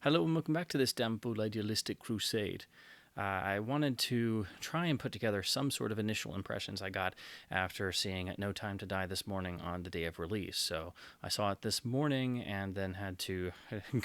Hello and welcome back to this damn fool idealistic crusade. I wanted to try and put together some sort of initial impressions I got after seeing No Time to Die this morning on the day of release. So I saw it this morning and then had to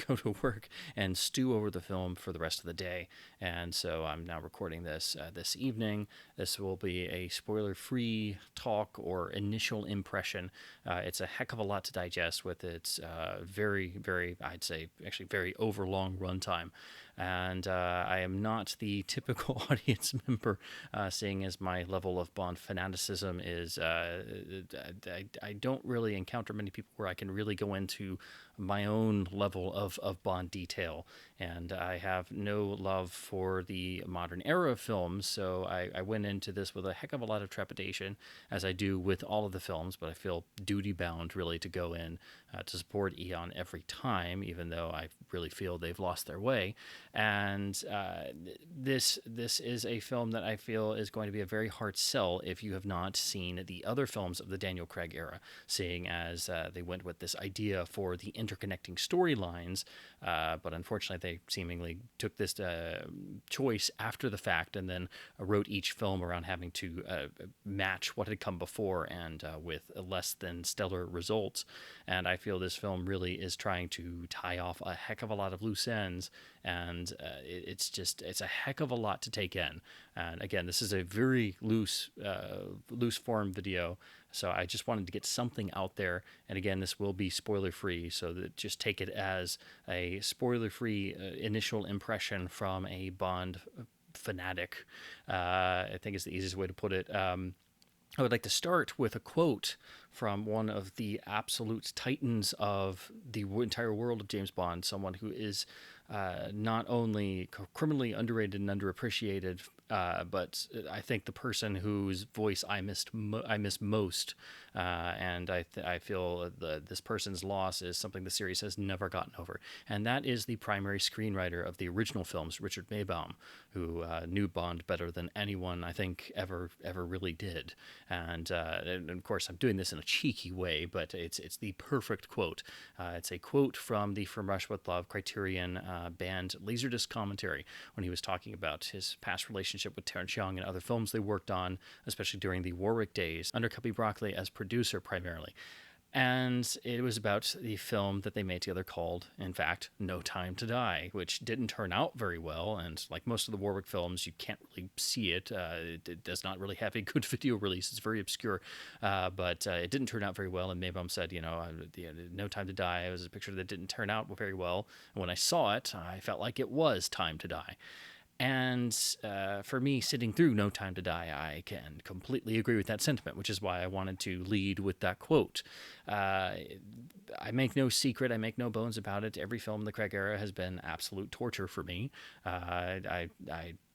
go to work and stew over the film for the rest of the day. And so I'm now recording this this evening. This will be a spoiler-free talk or initial impression. It's a heck of a lot to digest with its very, I'd say, actually very overlong runtime. And I am not the typical audience member, seeing as my level of Bond fanaticism is, I don't really encounter many people where I can really go into my own level of Bond detail. And I have no love for the modern era of films, so I went into this with a heck of a lot of trepidation, as I do with all of the films, but I feel duty bound really to go in to support Eon every time, even though I really feel they've lost their way. And this is a film that I feel is going to be a very hard sell if you have not seen the other films of the Daniel Craig era, seeing as they went with this idea for the interconnecting storylines, but unfortunately they seemingly took this choice after the fact and then wrote each film around having to match what had come before and with less than stellar results. And I feel this film really is trying to tie off a heck of a lot of loose ends, and it's a heck of a lot to take in. And again, this is a very loose form video, so I just wanted to get something out there. And again, this will be spoiler free, so that just take it as a spoiler free initial impression from a Bond fanatic. I think is the easiest way to put it. I would like to start with a quote from one of the absolute titans of the entire world of James Bond, someone who is not only criminally underrated and underappreciated, but I think the person whose voice I miss most, and I feel this person's loss is something the series has never gotten over, and that is the primary screenwriter of the original films, Richard Maibaum, who knew Bond better than anyone I think ever really did. And of course, I'm doing this in a cheeky way, but it's the perfect quote. It's a quote from the From Russia with Love Criterion band Laserdisc commentary when he was talking about his past relationship with Terrence Young and other films they worked on, especially during the Warwick days, under Cubby Broccoli as producer primarily. And it was about the film that they made together called, in fact, No Time to Die, which didn't turn out very well. And like most of the Warwick films, you can't really see it. It does not really have a good video release. It's very obscure. But it didn't turn out very well. And Maibaum said, No Time to Die was a picture that didn't turn out very well. And when I saw it, I felt like it was time to die. And for me, sitting through No Time to Die, I can completely agree with that sentiment, which is why I wanted to lead with that quote. I make no secret, I make no bones about it. Every film in the Craig era has been absolute torture for me.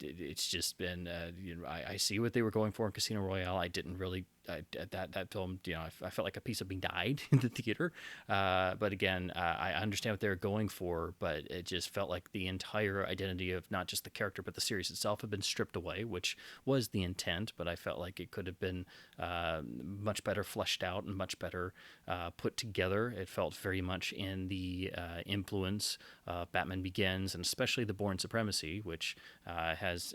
It's just been, I see what they were going for in Casino Royale. I didn't really that film, I felt like a piece of me died in the theater. But again, I understand what they're going for, but it just felt like the entire identity of not just the character, but the series itself had been stripped away, which was the intent. But I felt like it could have been much better fleshed out and much better put together. It felt very much in the influence of Batman Begins, and especially the Bourne Supremacy, which has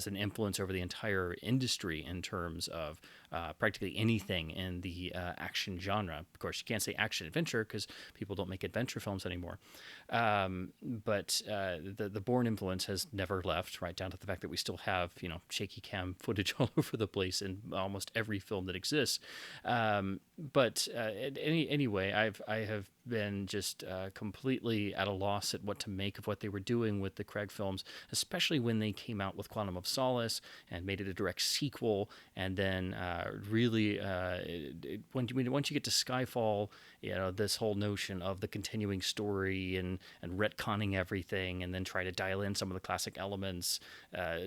an influence over the entire industry in terms of practically anything in the action genre. Of course, you can't say action adventure because people don't make adventure films anymore. But the Bourne influence has never left, right down to the fact that we still have shaky cam footage all over the place in almost every film that exists. But anyway, I have been just completely at a loss at what to make of what they were doing with the Craig films, especially when they came out with Quantum of Solace and made it a direct sequel, and then really once you get to Skyfall, this whole notion of the continuing story and retconning everything, and then try to dial in some of the classic elements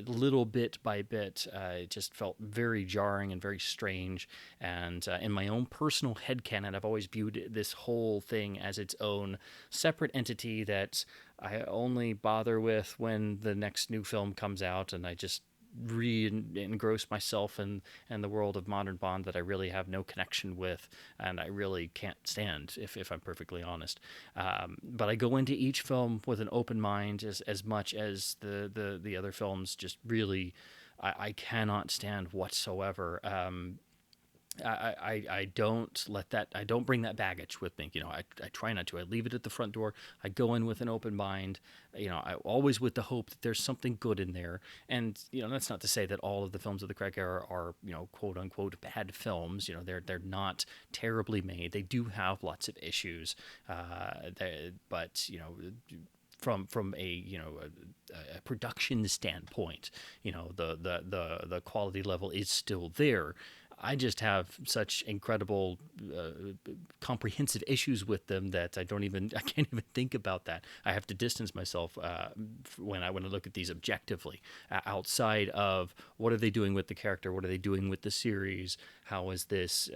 little bit by bit, it just felt very jarring and very strange. And in my own personal headcanon, I've always viewed this whole thing as its own separate entity that I only bother with when the next new film comes out, and I just re-engross myself in the world of modern Bond that I really have no connection with, and I really can't stand, if I'm perfectly honest. But I go into each film with an open mind as much as the other films just really I cannot stand whatsoever. I don't let that, I don't bring that baggage with me. I try not to. I leave it at the front door. I go in with an open mind, I always with the hope that there's something good in there. And, that's not to say that all of the films of the Craig era are, quote unquote bad films. They're not terribly made. They do have lots of issues. But, from a production standpoint, the quality level is still there. I just have such incredible, comprehensive issues with them that I can't even think about that. I have to distance myself when I look at these objectively, outside of what are they doing with the character, what are they doing with the series, how is this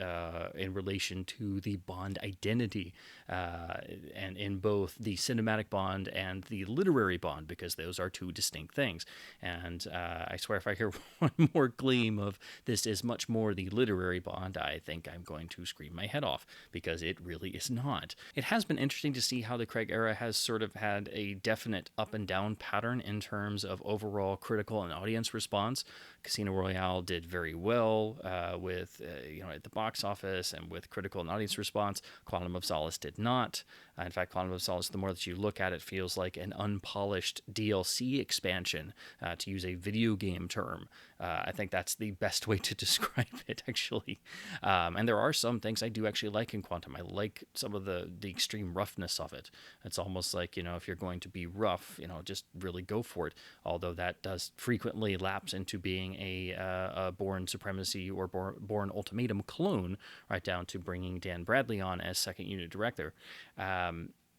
in relation to the Bond identity, and in both the cinematic Bond and the literary Bond, because those are two distinct things. And I swear, if I hear one more gleam of this is much more the literary Bond, I think I'm going to scream my head off, because it really is not. It has been interesting to see how the Craig era has sort of had a definite up and down pattern in terms of overall critical and audience response. Casino Royale did very well with at the box office and with critical and audience response. Quantum of Solace did not. In fact, Quantum of Solace, the more that you look at it, feels like an unpolished DLC expansion, to use a video game term. I think that's the best way to describe it, actually. And there are some things I do actually like in Quantum. I like some of the extreme roughness of it. It's almost like, if you're going to be rough, just really go for it. Although that does frequently lapse into being a Bourne Supremacy or Bourne Ultimatum clone, right down to bringing Dan Bradley on as second unit director.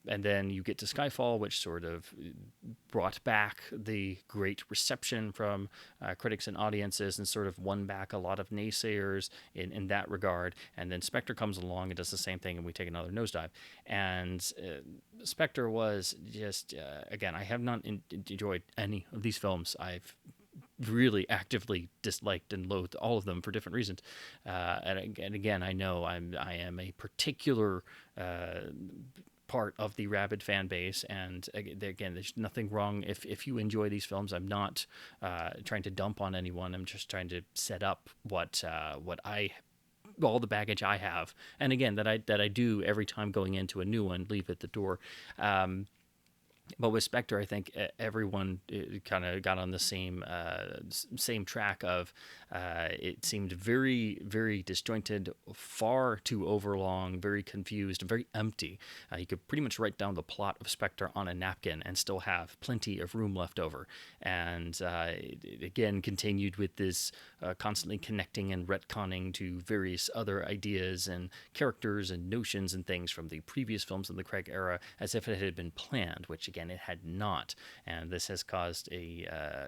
And then you get to Skyfall, which sort of brought back the great reception from critics and audiences and sort of won back a lot of naysayers in that regard. And then Spectre comes along and does the same thing, and we take another nosedive. And Spectre was just, again, I have not enjoyed any of these films. I've really actively disliked and loathed all of them for different reasons. And again, I know I am a particular part of the rabid fan base, and again, there's nothing wrong if you enjoy these films. I'm not trying to dump on anyone. I'm just trying to set up what all the baggage I have, and again that I do every time going into a new one, leave at the door. But with Spectre, I think everyone kind of got on the same track of it seemed very, very disjointed, far too overlong, very confused, and very empty. You could pretty much write down the plot of Spectre on a napkin and still have plenty of room left over. And it again continued with this constantly connecting and retconning to various other ideas and characters and notions and things from the previous films in the Craig era, as if it had been planned, which again, it had not. And this has caused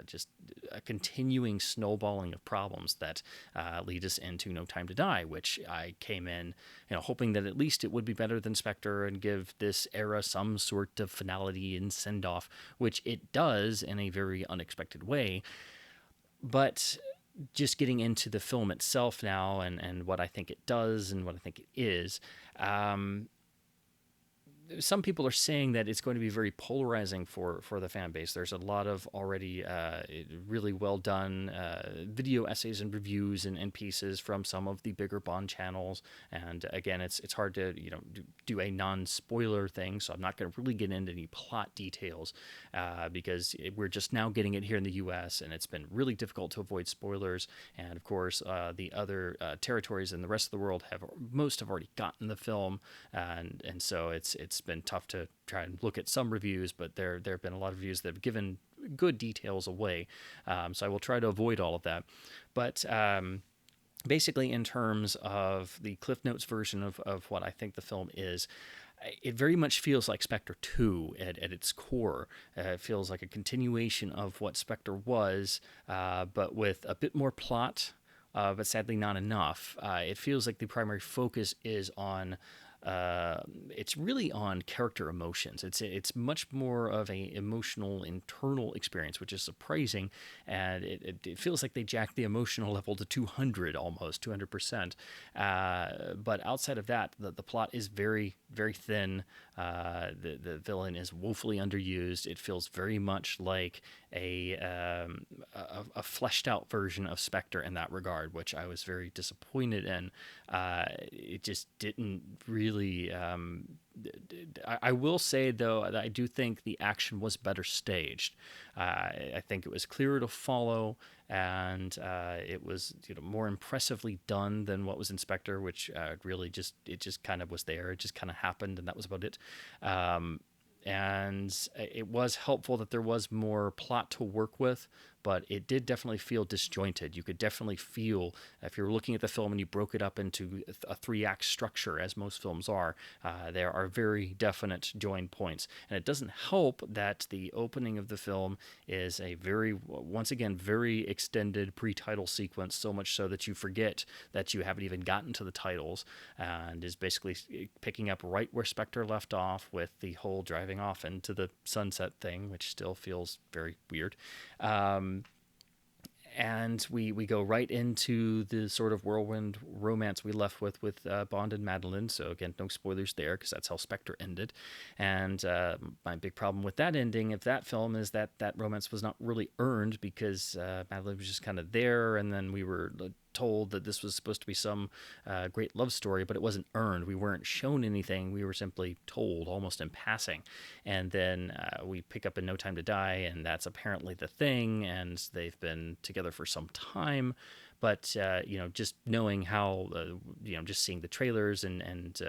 just a continuing snowballing of problems that lead us into No Time to Die, which I came in, hoping that at least it would be better than Spectre and give this era some sort of finality and send-off, which it does in a very unexpected way. But just getting into the film itself now and what I think it does and what I think it is, some people are saying that it's going to be very polarizing for the fan base. There's a lot of already really well done video essays and reviews and pieces from some of the bigger Bond channels. And again, it's hard to do a non-spoiler thing, so I'm not going to really get into any plot details because we're just now getting it here in the U.S. and it's been really difficult to avoid spoilers. And of course, the other territories in the rest of the world have already gotten the film, and so it's been tough to try and look at some reviews, but there have been a lot of reviews that have given good details away. So I will try to avoid all of that. But basically, in terms of the Cliff Notes version of what I think the film is, it very much feels like Spectre 2 at its core. It feels like a continuation of what Spectre was, but with a bit more plot, but sadly not enough. It feels like the primary focus is on it's really on character emotions. It's much more of a emotional internal experience, which is surprising, and it feels like they jacked the emotional level to 200, almost 200%. But outside of that, the plot is very thin. The villain is woefully underused. It feels very much like a fleshed out version of Spectre in that regard, which I was very disappointed in. It just didn't really. I will say though that I do think the action was better staged. I think it was clearer to follow, and it was more impressively done than what was in Spectre, which really just kind of was there. It just kind of happened, and that was about it. And it was helpful that there was more plot to work with, but it did definitely feel disjointed. You could definitely feel, if you're looking at the film and you broke it up into a three-act structure, as most films are, there are very definite join points. And it doesn't help that the opening of the film is a once again, very extended pre-title sequence, so much so that you forget that you haven't even gotten to the titles, and is basically picking up right where Spectre left off with the whole driving off into the sunset thing, which still feels very weird. And we go right into the sort of whirlwind romance we left with Bond and Madeline. So again, no spoilers there, because that's how Spectre ended. And my big problem with that ending of that film is that romance was not really earned, because Madeline was just kind of there, and then we were told that this was supposed to be some great love story, but it wasn't earned. We weren't shown anything. We were simply told, almost in passing. And then we pick up in No Time to Die, and that's apparently the thing, and they've been together for some time. But just knowing how, just seeing the trailers and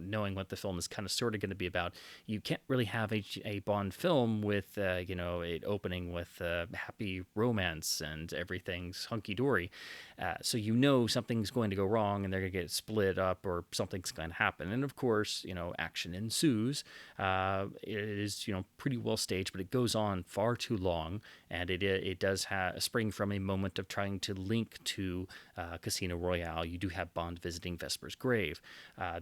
knowing what the film is kind of sort of going to be about, you can't really have a Bond film with it opening with happy romance and everything's hunky dory. So something's going to go wrong, and they're going to get split up, or something's going to happen. And of course, action ensues. It is pretty well staged, but it goes on far too long, and it does spring from a moment of trying to link to Casino Royale. You do have Bond visiting Vesper's grave.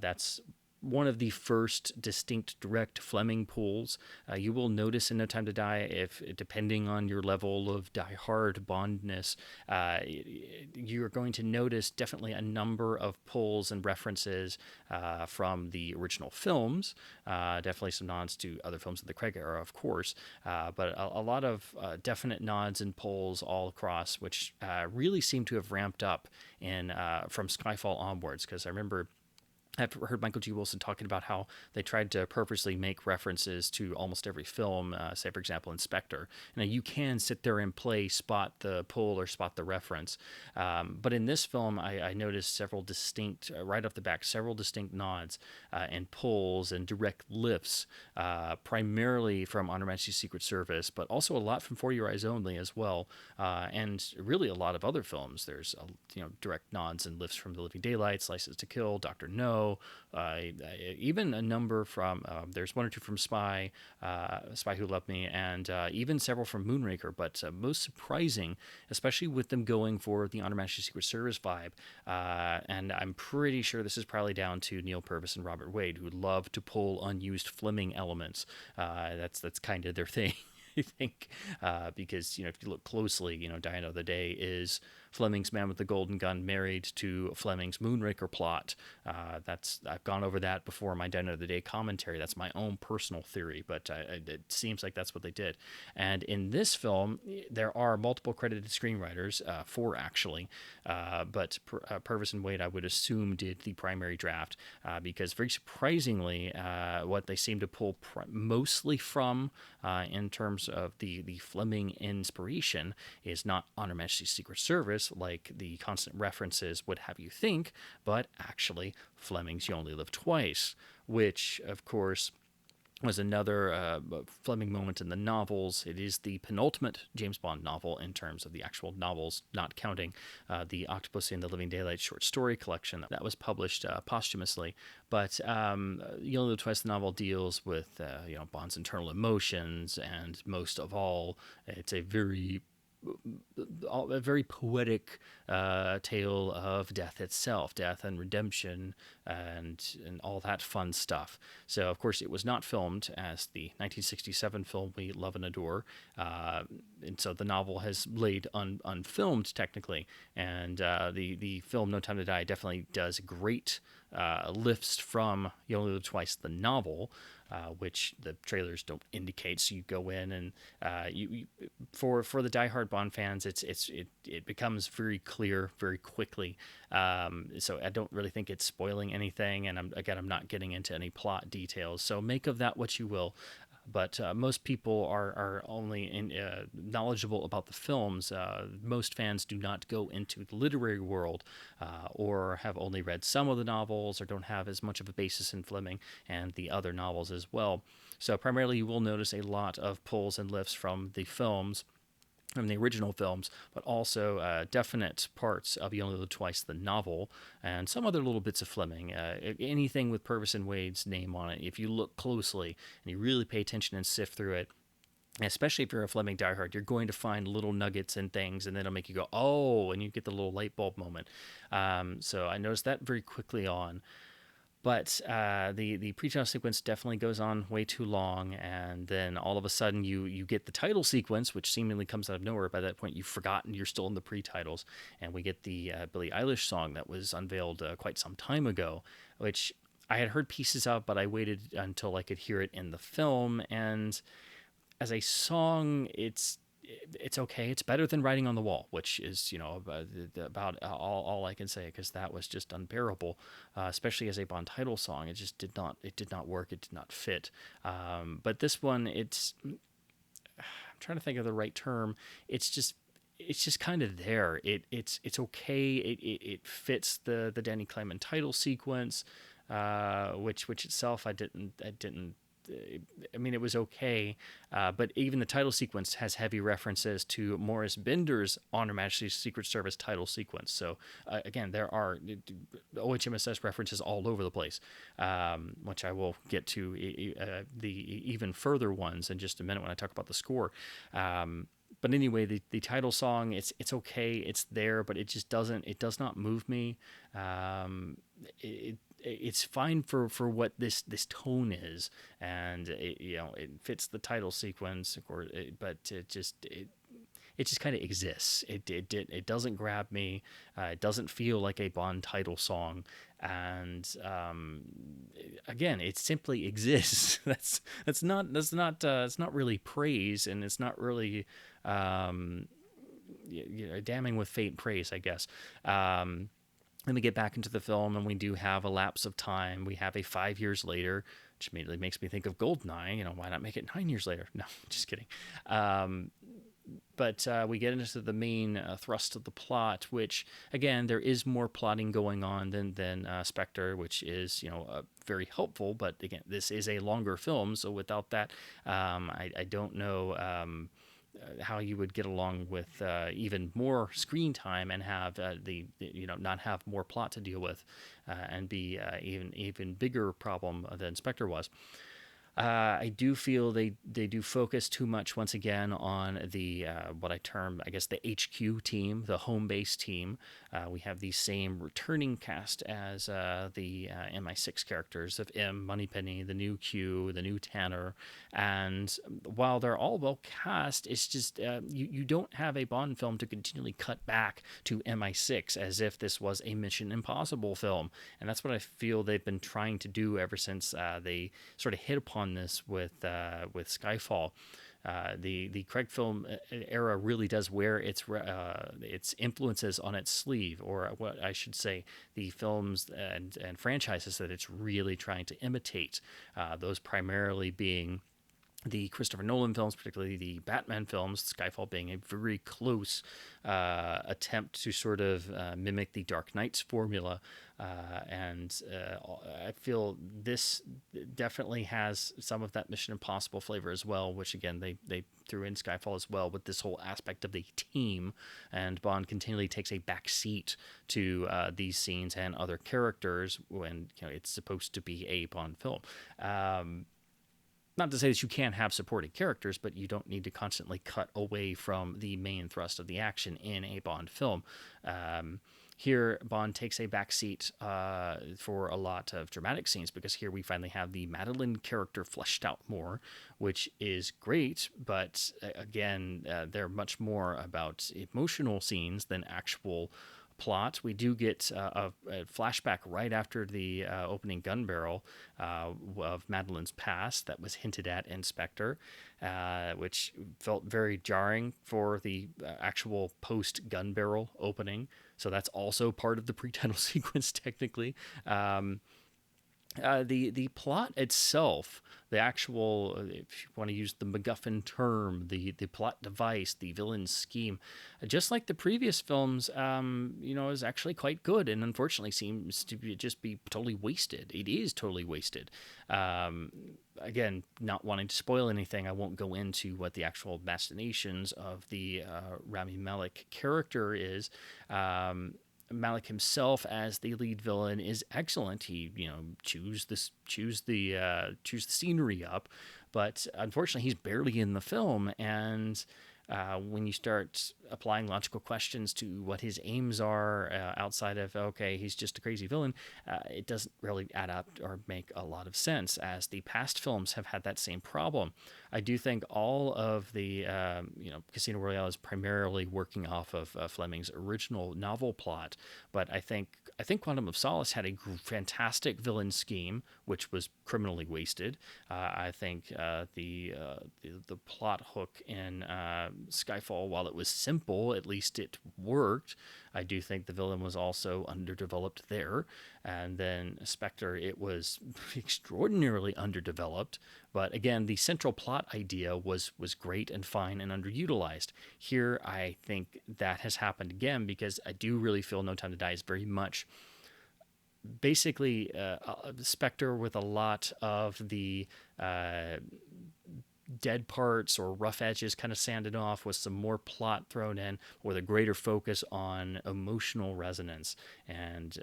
That's one of the first distinct direct Fleming pulls. You will notice in No Time to Die, if depending on your level of diehard Bondness, you're going to notice definitely a number of pulls and references from the original films. Definitely some nods to other films of the Craig era, of course, but a lot of definite nods and pulls all across, which really seem to have ramped up from Skyfall onwards, because I remember I've heard Michael G. Wilson talking about how they tried to purposely make references to almost every film, say, for example, in Spectre. Now, you can sit there and spot the pull or spot the reference. But in this film, I noticed several distinct, right off the back, several distinct nods and pulls and direct lifts, primarily from On Her Majesty's Secret Service, but also a lot from For Your Eyes Only as well, and really a lot of other films. There's direct nods and lifts from The Living Daylights, License to Kill, Dr. No, even a number from, there's one or two from Spy Who Loved Me, and even several from Moonraker, but most surprising, especially with them going for the On Her Majesty's Secret Service vibe, and I'm pretty sure this is probably down to Neil Purvis and Robert Wade, who love to pull unused Fleming elements. That's kind of their thing. I think, because if you look closely, Die Another Day is Fleming's Man with the Golden Gun married to Fleming's Moonraker plot. I've gone over that before in my Die Another Day commentary. That's my own personal theory, but it seems like that's what they did. And in this film, there are multiple credited screenwriters, 4 actually, but Purvis and Wade, I would assume, did the primary draft, because very surprisingly, what they seem to pull mostly from in terms of the Fleming inspiration is not On Her Majesty's Secret Service, like the constant references would have you think, but actually Fleming's You Only Live Twice, which, of course, was another Fleming moment in the novels. It is the penultimate James Bond novel in terms of the actual novels, not counting the Octopus and the Living Daylights short story collection that was published posthumously. But You Only Live Twice, the novel, deals with Bond's internal emotions, and most of all, it's a very a very poetic tale of death itself, death and redemption, and all that fun stuff. So, of course, it was not filmed as the 1967 film we love and adore, and so the novel has laid unfilmed technically. And the film No Time to Die definitely does great lifts from You Only Live Twice, the novel, which the trailers don't indicate. So you go in and for the diehard Bond fans, it becomes very clear very quickly. So I don't really think it's spoiling anything, and I'm not getting into any plot details. So make of that what you will. But most people are only knowledgeable about the films. Most fans do not go into the literary world or have only read some of the novels or don't have as much of a basis in Fleming and the other novels as well. So primarily you will notice a lot of pulls and lifts from the films, from the original films, but also definite parts of You Only Live Twice, the novel, and some other little bits of Fleming. Anything with Purvis and Wade's name on it, if you look closely and you really pay attention and sift through it, especially if you're a Fleming diehard, you're going to find little nuggets and things, and then it'll make you go, oh, and you get the little light bulb moment. So I noticed that very quickly on. But the pre-title sequence definitely goes on way too long, and then all of a sudden you get the title sequence, which seemingly comes out of nowhere. By that point, you've forgotten you're still in the pre-titles, and we get the Billie Eilish song that was unveiled quite some time ago, which I had heard pieces of, but I waited until I could hear it in the film. And as a song, it's okay. It's better than Writing on the Wall, which is, about all I can say, because that was just unbearable, especially as a Bond title song. It just did not work. It did not fit. But this one, I'm trying to think of the right term. It's just kind of there. It's okay. It fits the Danny Clayman title sequence, which itself I didn't. I mean, it was okay, but even the title sequence has heavy references to Morris Bender's On Her Majesty's Secret Service title sequence. So, again, there are OHMSS references all over the place, which I will get to the even further ones in just a minute when I talk about the score. But anyway, the title song, it's okay, it's there, but it just does not move me. It's fine for what this tone is, and it fits the title sequence, of course, but it just kind of exists. It doesn't grab me. It doesn't feel like a Bond title song, and again, it simply exists. That's not really praise, and it's not really damning with faint praise, I guess. Then we get back into the film, and we do have a lapse of time. We have a 5 years later, which immediately makes me think of Goldeneye. Why not make it 9 years later? No, just kidding. But we get into the main thrust of the plot, which, again, there is more plotting going on than Spectre, which is, very helpful. But, again, this is a longer film, so without that, I don't know how you would get along with even more screen time and have not have more plot to deal with, and be even bigger problem than Spectre was. I do feel they do focus too much once again on the what I term, I guess, the HQ team, the home base team. We have the same returning cast as the MI6 characters of M, Moneypenny, the new Q, the new Tanner, and while they're all well cast, it's just you don't have a Bond film to continually cut back to MI6 as if this was a Mission Impossible film, and that's what I feel they've been trying to do ever since they sort of hit upon this with Skyfall. The Craig film era really does wear its influences on its sleeve, or what I should say, the films and franchises that it's really trying to imitate. Those primarily being the Christopher Nolan films, particularly the Batman films, Skyfall being a very close attempt to sort of mimic the Dark Knight's formula. And I feel this definitely has some of that Mission Impossible flavor as well, which, again, they threw in Skyfall as well with this whole aspect of the team. And Bond continually takes a back seat to these scenes and other characters when it's supposed to be a Bond film. not to say that you can't have supporting characters, but you don't need to constantly cut away from the main thrust of the action in a Bond film. Here, Bond takes a backseat for a lot of dramatic scenes because here we finally have the Madeline character fleshed out more, which is great. But again, they're much more about emotional scenes than actual plot. We do get a flashback right after the opening gun barrel of Madeline's past that was hinted at in Spectre, which felt very jarring for the actual post gun barrel opening. So that's also part of the pre-title sequence, technically. The plot itself, the actual, if you want to use the MacGuffin term, the plot device, the villain scheme, just like the previous films, is actually quite good, and unfortunately seems to just be totally wasted. It is totally wasted. Again, not wanting to spoil anything, I won't go into what the actual machinations of the Rami Malek character is. Malik himself as the lead villain is excellent. He, chews the scenery up, but unfortunately, he's barely in the film. And when you start applying logical questions to what his aims are outside of, okay, he's just a crazy villain, it doesn't really add up or make a lot of sense, as the past films have had that same problem. I do think all of the, Casino Royale is primarily working off of Fleming's original novel plot, but I think Quantum of Solace had a fantastic villain scheme, which was criminally wasted. I think the plot hook in Skyfall, while it was simple, at least it worked. I do think the villain was also underdeveloped there. And then Spectre, it was extraordinarily underdeveloped. But again, the central plot idea was great and fine and underutilized. Here, I think that has happened again because I do really feel No Time to Die is very much basically Spectre with a lot of the dead parts or rough edges kind of sanded off, with some more plot thrown in, with a greater focus on emotional resonance and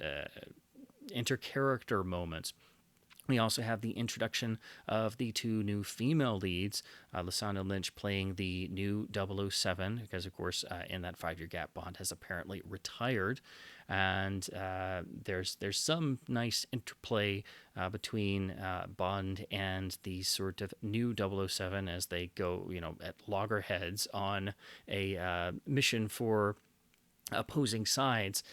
inter-character moments. We also have the introduction of the two new female leads, Lashana Lynch playing the new 007, because, of course, in that 5-year gap, Bond has apparently retired. And there's some nice interplay between Bond and the sort of new 007 as they go, at loggerheads on a mission for opposing sides.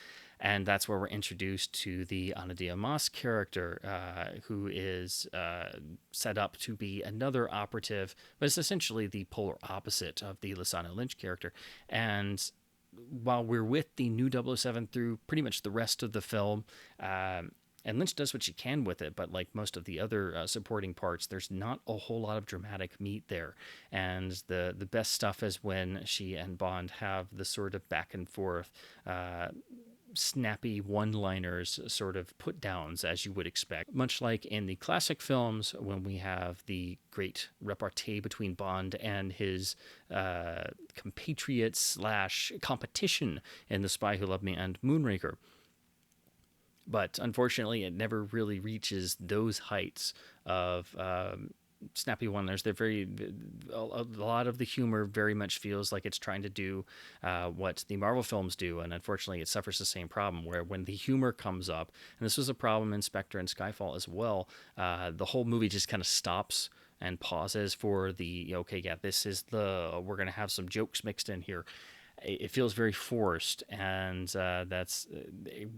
And that's where we're introduced to the Ana de Armas character, who is set up to be another operative, but it's essentially the polar opposite of the Lashana Lynch character. And while we're with the new 007 through pretty much the rest of the film, and Lynch does what she can with it, but like most of the other supporting parts, there's not a whole lot of dramatic meat there. And the best stuff is when she and Bond have the sort of back and forth snappy one-liners, sort of put-downs, as you would expect. Much like in the classic films, when we have the great repartee between Bond and his compatriots / competition in The Spy Who Loved Me and Moonraker. But unfortunately, it never really reaches those heights of snappy one-liners. They're a lot of the humor very much feels like it's trying to do what the Marvel films do, and unfortunately it suffers the same problem, where when the humor comes up, and this was a problem in Spectre and Skyfall as well, the whole movie just kind of stops and pauses for the, we're going to have some jokes mixed in here. It feels very forced, and that's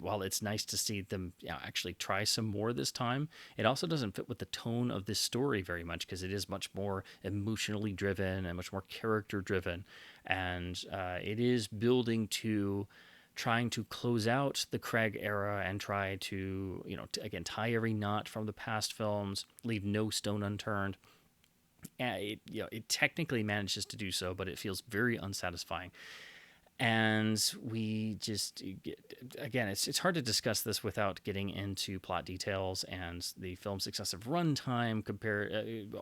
while it's nice to see them actually try some more this time, it also doesn't fit with the tone of this story very much, because it is much more emotionally driven and much more character driven, and it is building to trying to close out the Craig era and try to again tie every knot from the past films, leave no stone unturned. And it technically manages to do so, but it feels very unsatisfying. And we just, again, it's hard to discuss this without getting into plot details and the film's excessive runtime,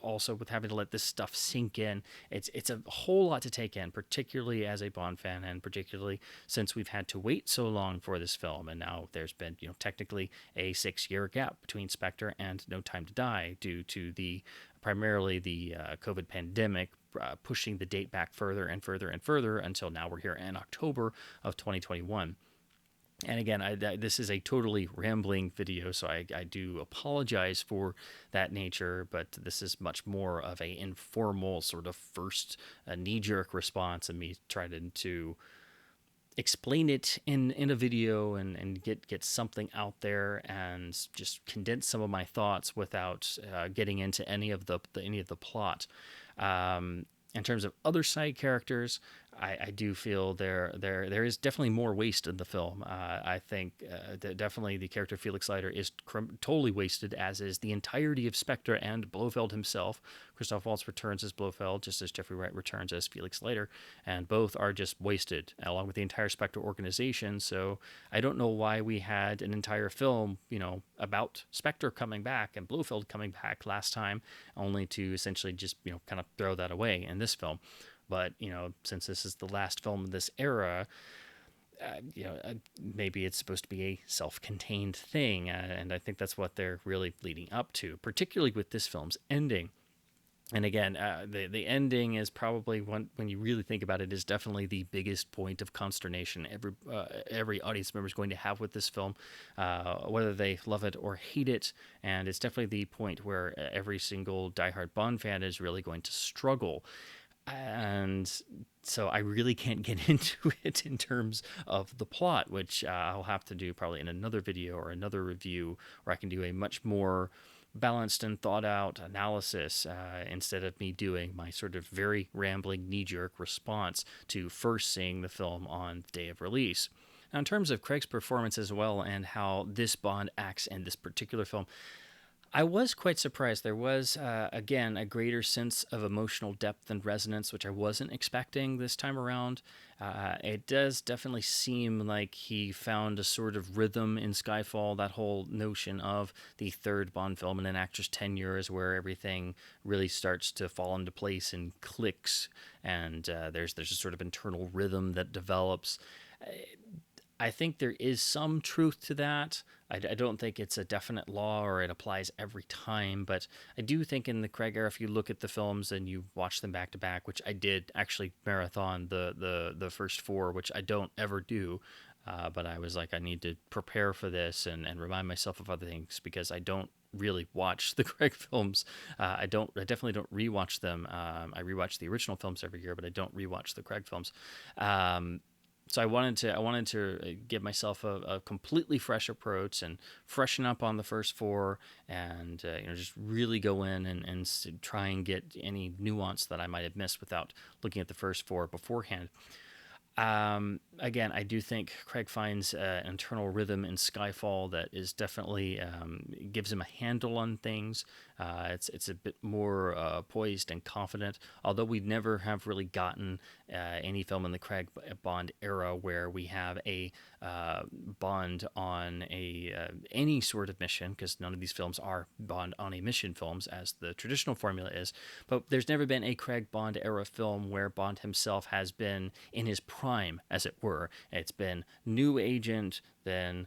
also with having to let this stuff sink in. It's a whole lot to take in, particularly as a Bond fan, and particularly since we've had to wait so long for this film. And now there's been, technically a 6-year gap between Spectre and No Time to Die due to the primarily the COVID pandemic, pushing the date back further and further and further until now we're here in October of 2021. And again, this is a totally rambling video, so I do apologize for that nature, but this is much more of a informal sort of first knee-jerk response, and me trying to explain it in a video and get something out there and just condense some of my thoughts without getting into any of the plot. In terms of other side characters, I do feel there is definitely more waste in the film. I think that definitely the character Felix Leiter is totally wasted, as is the entirety of Spectre and Blofeld himself. Christoph Waltz returns as Blofeld, just as Jeffrey Wright returns as Felix Leiter, and both are just wasted, along with the entire Spectre organization. So I don't know why we had an entire film, about Spectre coming back and Blofeld coming back last time, only to essentially just, kind of throw that away in this film. But, since this is the last film of this era, maybe it's supposed to be a self-contained thing. And I think that's what they're really leading up to, particularly with this film's ending. And again, the ending is probably when you really think about it, is definitely the biggest point of consternation every audience member is going to have with this film, whether they love it or hate it. And it's definitely the point where every single diehard Bond fan is really going to struggle. And so I really can't get into it in terms of the plot, which I'll have to do probably in another video or another review, where I can do a much more balanced and thought out analysis instead of me doing my sort of very rambling knee-jerk response to first seeing the film on the day of release. Now, in terms of Craig's performance as well and how this Bond acts in this particular film, I was quite surprised. There was, again, a greater sense of emotional depth and resonance, which I wasn't expecting this time around. It does definitely seem like he found a sort of rhythm in Skyfall, that whole notion of the third Bond film in an actor's tenure is where everything really starts to fall into place and clicks, and there's a sort of internal rhythm that develops. I think there is some truth to that. I don't think it's a definite law or it applies every time, but I do think in the Craig era, if you look at the films and you watch them back to back, which I did actually marathon the first four, which I don't ever do, but I was like, I need to prepare for this and remind myself of other things, because I don't really watch the Craig films. I definitely don't rewatch them. I rewatch the original films every year, but I don't rewatch the Craig films. So I wanted to give myself a completely fresh approach and freshen up on the first four, and just really go in and try and get any nuance that I might have missed without looking at the first four beforehand. Again, I do think Craig finds an internal rhythm in Skyfall that is definitely gives him a handle on things. It's a bit more poised and confident, although we never have really gotten any film in the Craig Bond era where we have a Bond on any sort of mission, because none of these films are Bond on a mission films as the traditional formula is. But there's never been a Craig Bond era film where Bond himself has been in his prime, as it were. It's been new agent, then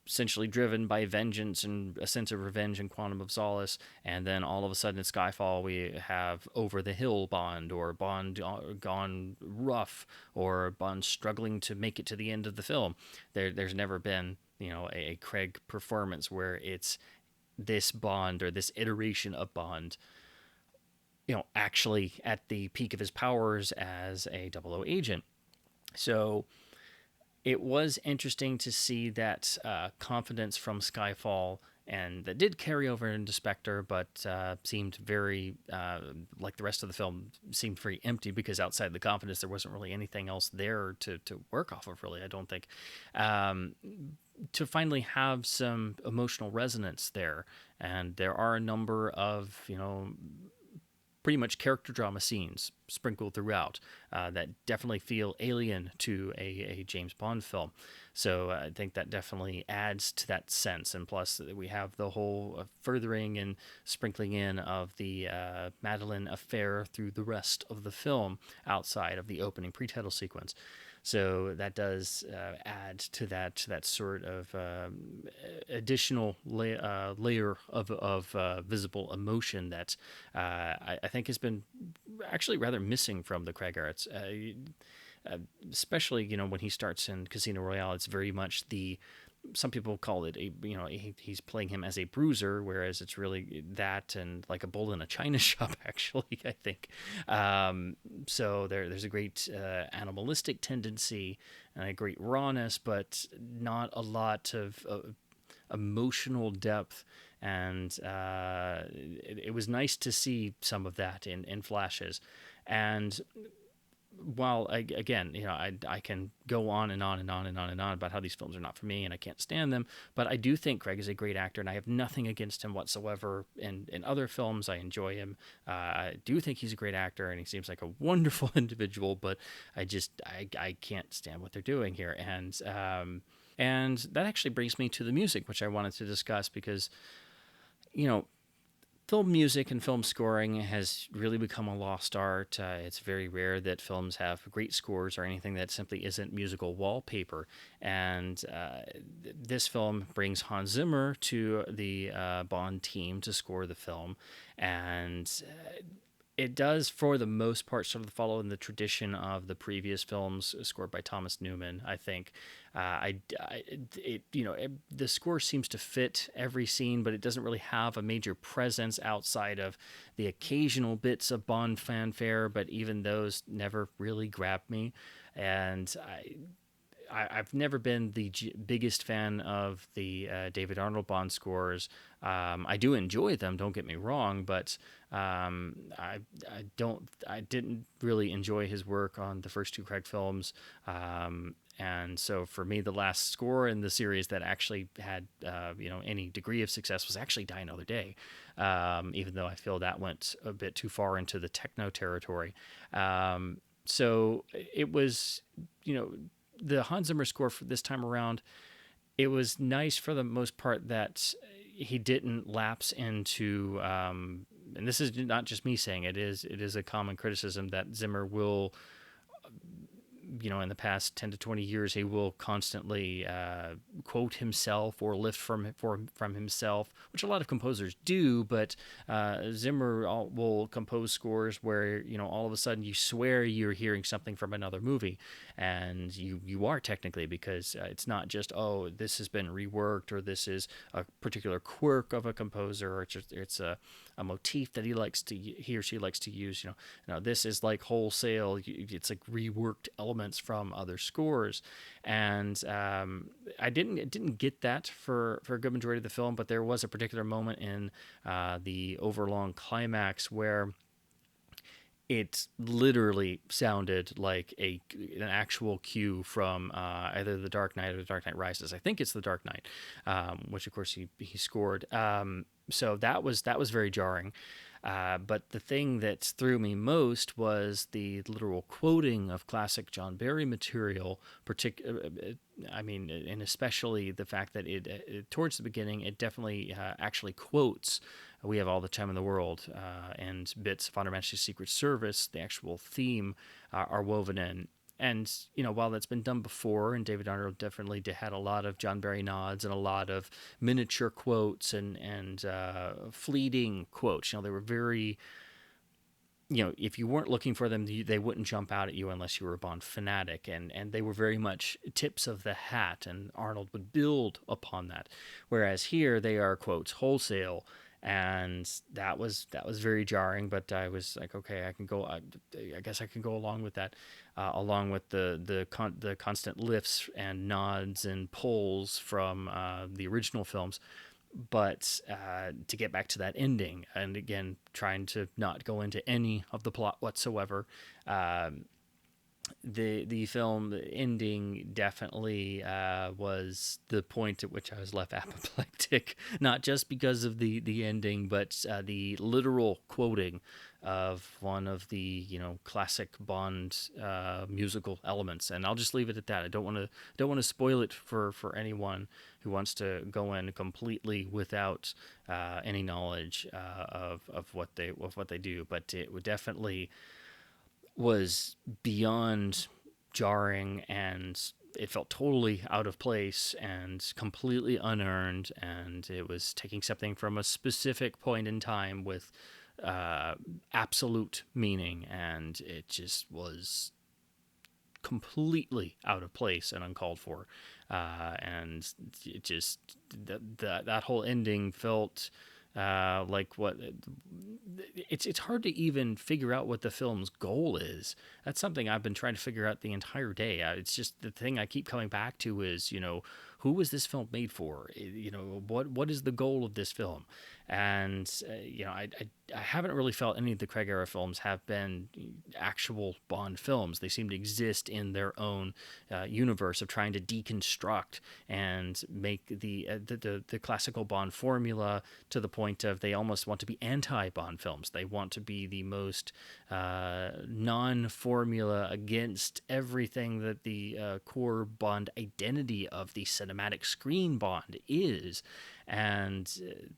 essentially driven by vengeance and a sense of revenge in Quantum of Solace, and then all of a sudden in Skyfall we have over the hill Bond, or Bond gone rough, or Bond struggling to make it to the end of the film. There's never been a Craig performance where it's this Bond or this iteration of Bond actually at the peak of his powers as a 00 agent. So it was interesting to see that confidence from Skyfall, and that did carry over into Spectre, but seemed very, like the rest of the film, seemed very empty, because outside the confidence, there wasn't really anything else there to work off of, really, I don't think. To finally have some emotional resonance there, and there are a number of, pretty much character drama scenes sprinkled throughout that definitely feel alien to a James Bond film. So I think that definitely adds to that sense. And plus, we have the whole furthering and sprinkling in of the Madeline affair through the rest of the film outside of the opening pre-title sequence. So that does add to that sort of additional layer of visible emotion that I think has been actually rather missing from the Craig arts. Especially, when he starts in Casino Royale, it's very much some people call it he's playing him as a bruiser, whereas it's really that and like a bull in a china shop, actually, I think. So there's a great animalistic tendency and a great rawness, but not a lot of emotional depth. And it was nice to see some of that in flashes. And while again, I can go on and on and on and on and on about how these films are not for me and I can't stand them, but I do think Craig is a great actor, and I have nothing against him whatsoever. In other films, I enjoy him. I do think he's a great actor, and he seems like a wonderful individual. But I can't stand what they're doing here, and that actually brings me to the music, which I wanted to discuss because, film music and film scoring has really become a lost art. It's very rare that films have great scores or anything that simply isn't musical wallpaper. And this film brings Hans Zimmer to the Bond team to score the film. And it does, for the most part, sort of follow in the tradition of the previous films scored by Thomas Newman, I think. The score seems to fit every scene, but it doesn't really have a major presence outside of the occasional bits of Bond fanfare, but even those never really grabbed me. And I've never been the biggest fan of the David Arnold Bond scores. I do enjoy them, don't get me wrong, but I didn't really enjoy his work on the first two Craig films. And so for me, the last score in the series that actually had any degree of success was actually Die Another Day, even though I feel that went a bit too far into the techno territory. So it was, the Hans Zimmer score for this time around, it was nice for the most part that he didn't lapse into, and this is not just me saying it is a common criticism that Zimmer will, in the past 10 to 20 years, he will constantly quote himself or lift from himself, which a lot of composers do, but Zimmer will compose scores where, all of a sudden you swear you're hearing something from another movie, and you are technically, because it's not just, oh, this has been reworked, or this is a particular quirk of a composer, or it's a motif that he or she likes to use. This is like wholesale. It's like reworked elements from other scores, and I didn't get that for a good majority of the film. But there was a particular moment in the overlong climax where it literally sounded like an actual cue from either The Dark Knight or The Dark Knight Rises. I think it's The Dark Knight, which of course he scored. So that was very jarring. But the thing that threw me most was the literal quoting of classic John Barry material, and especially the fact that it towards the beginning, it definitely actually quotes We Have All the Time in the World, and bits of On Her Majesty's Secret Service, the actual theme, are woven in. And, while that's been done before, and David Arnold definitely had a lot of John Barry nods and a lot of miniature quotes and fleeting quotes, they were very, if you weren't looking for them, they wouldn't jump out at you unless you were a Bond fanatic. And they were very much tips of the hat, and Arnold would build upon that. Whereas here, they are quotes wholesale. And that was very jarring, but I was like, okay, I guess I can go along with that, along with the constant lifts and nods and pulls from the original films. But to get back to that ending, and again, trying to not go into any of the plot whatsoever, the film ending definitely was the point at which I was left apoplectic, not just because of the ending, but the literal quoting of one of the classic Bond musical elements. And I'll just leave it at that. I don't want to spoil it for anyone who wants to go in completely without any knowledge of what they do. But it would definitely was beyond jarring, and it felt totally out of place and completely unearned, and it was taking something from a specific point in time with absolute meaning, and it just was completely out of place and uncalled for. And it just that whole ending felt like what it's hard to even figure out what the film's goal is. That's something I've been trying to figure out the entire day. It's just the thing I keep coming back to is, who was this film made for? What is the goal of this film? And I haven't really felt any of the Craig era films have been actual Bond films. They seem to exist in their own universe of trying to deconstruct and make the classical Bond formula to the point of they almost want to be anti-Bond films. They want to be the most non-formula against everything that the core Bond identity of the cinematic screen Bond is. And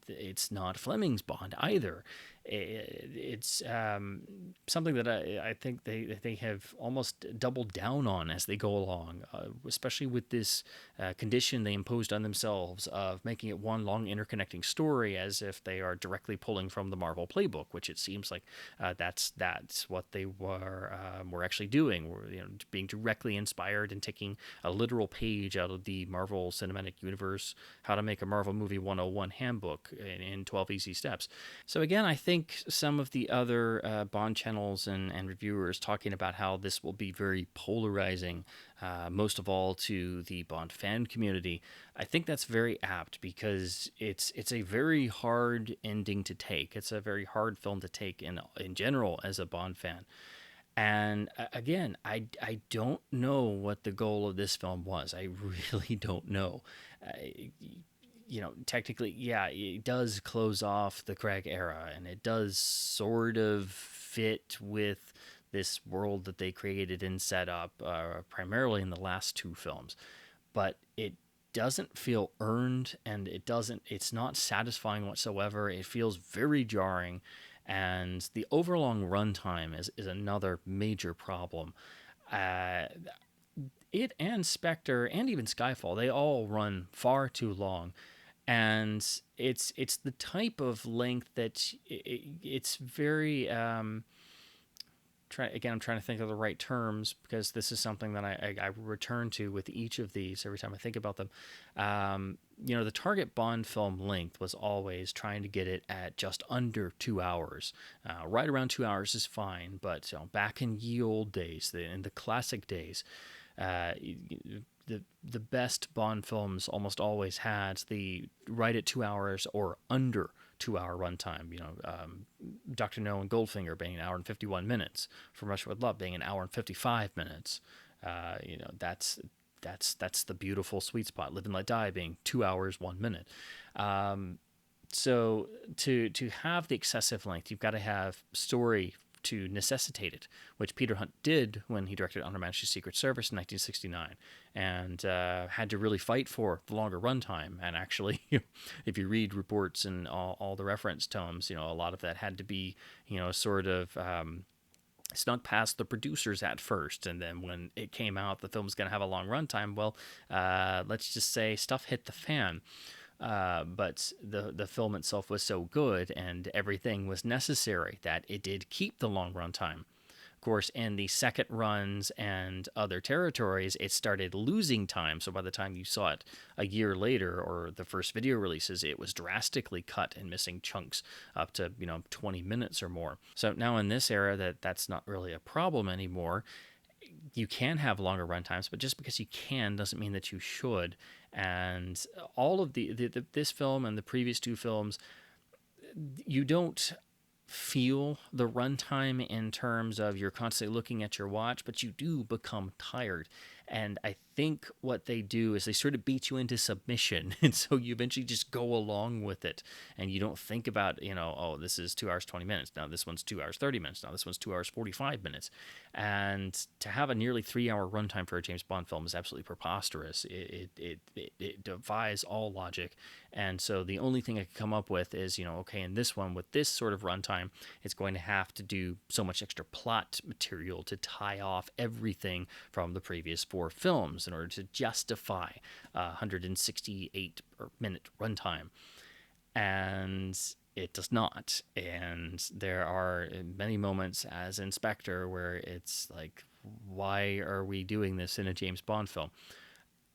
it's not Fleming's Bond either. It's something that I think they have almost doubled down on as they go along, especially with this condition they imposed on themselves of making it one long interconnecting story, as if they are directly pulling from the Marvel playbook, which it seems like that's what they were actually doing. Were being directly inspired and taking a literal page out of the Marvel Cinematic Universe, How to Make a Marvel Movie 101 handbook in 12 Easy Steps. So again, I think some of the other Bond channels and reviewers talking about how this will be very polarizing, most of all to the Bond fan community, I think that's very apt, because it's a very hard ending to take. It's a very hard film to take in general as a Bond fan. And again, I don't know what the goal of this film was. I really don't know. Technically, yeah, it does close off the Craig era, and it does sort of fit with this world that they created and set up, primarily in the last two films. But it doesn't feel earned, and it's not satisfying whatsoever. It feels very jarring, and the overlong runtime is another major problem. It and Spectre and even Skyfall, they all run far too long. And it's the type of length that it's very I'm trying to think of the right terms, because this is something that I return to with each of these every time I think about them. The target Bond film length was always trying to get it at just under 2 hours. Right around 2 hours is fine, but back in ye old days, in the classic days, the best Bond films almost always had the right at 2 hours or under 2 hour runtime. Dr. No and Goldfinger being an hour and 51 minutes, For Russia with Love being an hour and 55 minutes. That's the beautiful sweet spot. Live and Let Die being 2 hours 1 minute. So to have the excessive length, you've got to have story to necessitate it, which Peter Hunt did when he directed On Her Majesty's Secret Service in 1969, and had to really fight for the longer runtime. And actually, if you read reports and all the reference tomes, a lot of that had to be, sort of snuck past the producers at first, and then when it came out the film was going to have a long runtime, well, let's just say stuff hit the fan. But the film itself was so good and everything was necessary that it did keep the long run time. Of course, in the second runs and other territories, it started losing time. So by the time you saw it a year later, or the first video releases, it was drastically cut and missing chunks up to 20 minutes or more. So now in this era, that's not really a problem anymore. You can have longer runtimes, but just because you can doesn't mean that you should. And all of this film and the previous two films, you don't feel the runtime in terms of you're constantly looking at your watch, but you do become tired. And I think what they do is they sort of beat you into submission. And so you eventually just go along with it. And you don't think about, oh, this is 2 hours, 20 minutes. Now this one's 2 hours, 30 minutes. Now this one's 2 hours, 45 minutes. And to have a nearly 3 hour runtime for a James Bond film is absolutely preposterous. It defies all logic. And so the only thing I could come up with is, okay, in this one, with this sort of runtime, it's going to have to do so much extra plot material to tie off everything from the previous 4 films in order to justify a 168-minute runtime. And it does not. And there are many moments as Inspector where it's like, why are we doing this in a James Bond film?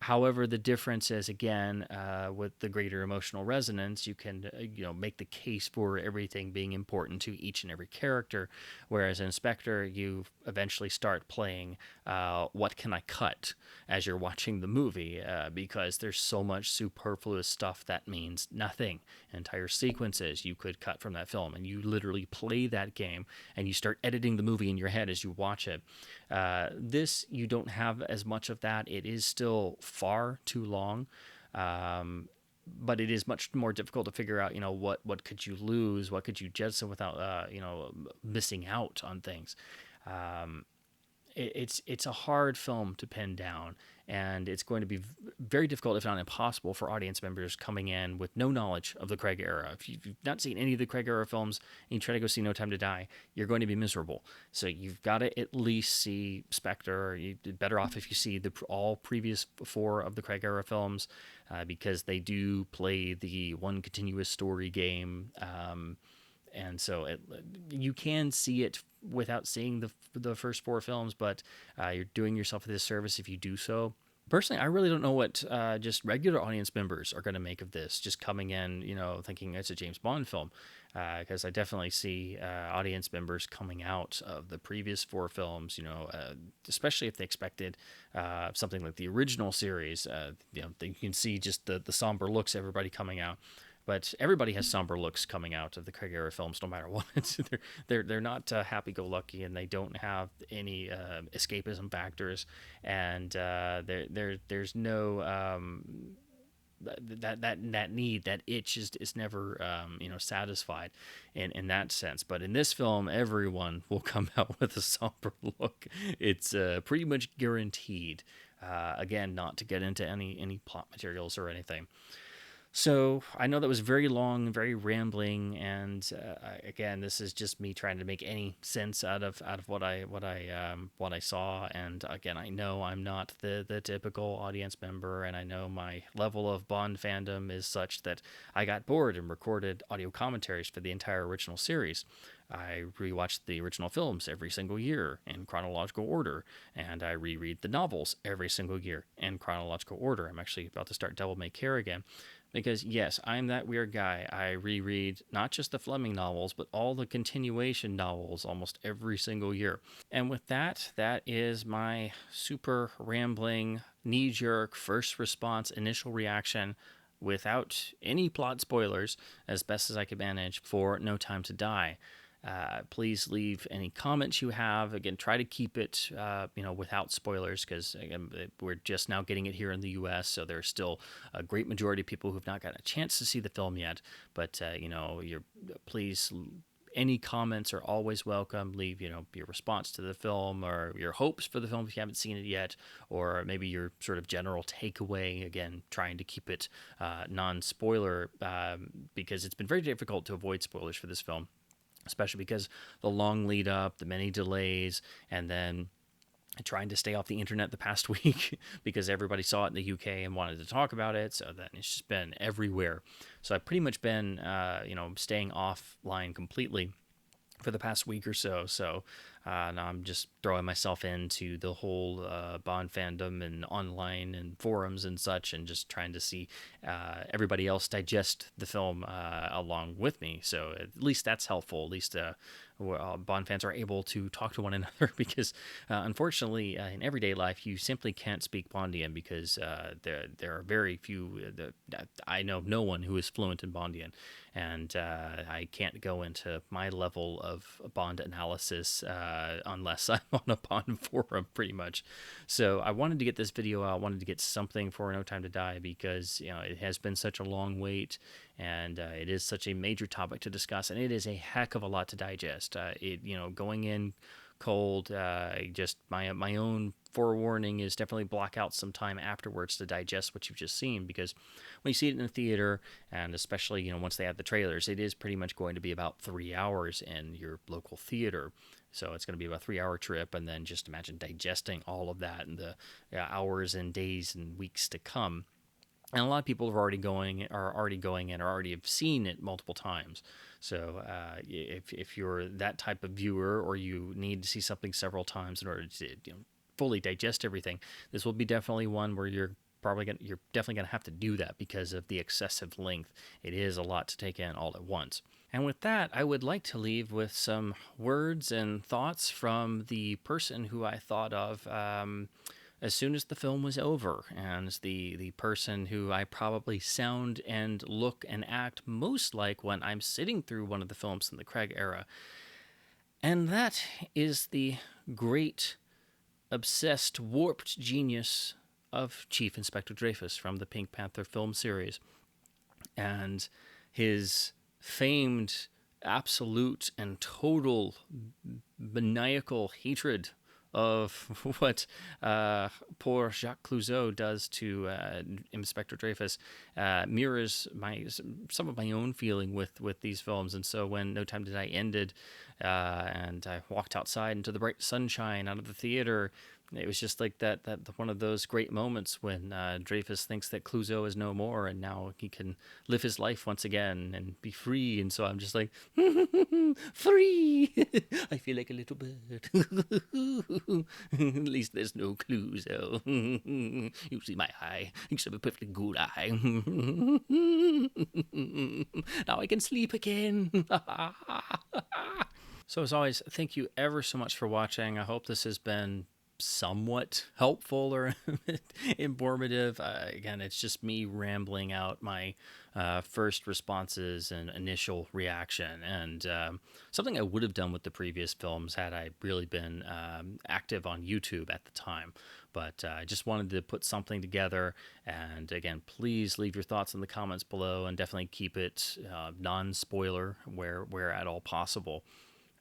However, the difference is, again, with the greater emotional resonance, you can make the case for everything being important to each and every character. Whereas in Inspector, you eventually start playing what can I cut as you're watching the movie, because there's so much superfluous stuff that means nothing. Entire sequences you could cut from that film, and you literally play that game and you start editing the movie in your head as you watch it. This, you don't have as much of that. It is still far too long, but it is much more difficult to figure out, what could you lose, what could you jettison without, missing out on things. It's a hard film to pin down, and it's going to be very difficult, if not impossible, for audience members coming in with no knowledge of the Craig era. If you've not seen any of the Craig era films and you try to go see No Time to Die, you're going to be miserable. So you've got to at least see Spectre. You're better off if you see all previous 4 of the Craig era films, because they do play the one continuous story game. And so you can see it without seeing the first 4 films, but you're doing yourself a disservice if you do so. Personally, I really don't know what just regular audience members are going to make of this, just coming in, thinking it's a James Bond film, because I definitely see audience members coming out of the previous 4 films, especially if they expected something like the original series. You can see just the somber looks, everybody coming out. But everybody has somber looks coming out of the Craig era films, no matter what. They're not happy-go-lucky, and they don't have any escapism factors, and there's no that need, that itch is never satisfied in that sense. But in this film, everyone will come out with a somber look. It's pretty much guaranteed. Again, not to get into any plot materials or anything. So I know that was very long, very rambling, and again, this is just me trying to make any sense out of what I saw. And again, I know I'm not the typical audience member, and I know my level of Bond fandom is such that I got bored and recorded audio commentaries for the entire original series. I rewatch the original films every single year in chronological order, and I reread the novels every single year in chronological order. I'm actually about to start Devil May Care again. Because, yes, I'm that weird guy. I reread not just the Fleming novels, but all the continuation novels almost every single year. And with that, that is my super rambling, knee-jerk, first response, initial reaction, without any plot spoilers, as best as I could manage, for No Time to Die. Please leave any comments you have. Again, try to keep it, without spoilers, because we're just now getting it here in the U.S., so there's still a great majority of people who've not gotten a chance to see the film yet. But please. Any comments are always welcome. Leave, your response to the film, or your hopes for the film if you haven't seen it yet, or maybe your sort of general takeaway. Again, trying to keep it non-spoiler, because it's been very difficult to avoid spoilers for this film, especially because the long lead up, the many delays, and then trying to stay off the internet the past week because everybody saw it in the UK and wanted to talk about it. So then it's just been everywhere. So I've pretty much been, staying offline completely for the past week or so. So now I'm just throwing myself into the whole Bond fandom and online and forums and such, and just trying to see everybody else digest the film along with me. So at least that's helpful. At least Bond fans are able to talk to one another, because unfortunately in everyday life you simply can't speak Bondian, because there are very few. I know no one who is fluent in Bondian, and I can't go into my level of Bond analysis unless I'm on a Bond forum, pretty much. So I wanted to get this video out. I wanted to get something for No Time to Die because it has been such a long wait, and it is such a major topic to discuss, and it is a heck of a lot to digest. Going in cold, just my own forewarning is definitely block out some time afterwards to digest what you've just seen, because when you see it in the theater, and especially once they add the trailers, it is pretty much going to be about 3 hours in your local theater. So it's going to be about a 3 hour trip, and then just imagine digesting all of that in the hours and days and weeks to come. And a lot of people are already going and already have seen it multiple times. So if you're that type of viewer, or you need to see something several times in order to fully digest everything, this will be definitely one where you're definitely gonna have to do that because of the excessive length. It is a lot to take in all at once. And with that, I would like to leave with some words and thoughts from the person who I thought of as soon as the film was over, and the person who I probably sound and look and act most like when I'm sitting through one of the films in the Craig era. And that is the great, obsessed, warped genius of Chief Inspector Dreyfus from the Pink Panther film series, and his famed, absolute, and total maniacal hatred of what poor Jacques Clouseau does to Inspector Dreyfus mirrors some of my own feeling with these films. And so when No Time to Die ended, and I walked outside into the bright sunshine out of the theater, it was just like that one of those great moments when Dreyfus thinks that Clouseau is no more, and now he can live his life once again and be free. And so I'm just like, free! I feel like a little bird. At least there's no Clouseau. You see my eye. You have a perfectly good eye. Now I can sleep again. So as always, thank you ever so much for watching. I hope this has been somewhat helpful or informative. Again, it's just me rambling out my first responses and initial reaction, and something I would have done with the previous films had I really been active on YouTube at the time. But I just wanted to put something together. And again, please leave your thoughts in the comments below, and definitely keep it non-spoiler where at all possible.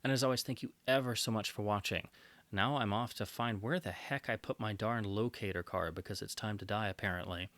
And as always, thank you ever so much for watching. Now I'm off to find where the heck I put my darn locator card, because it's time to die, apparently.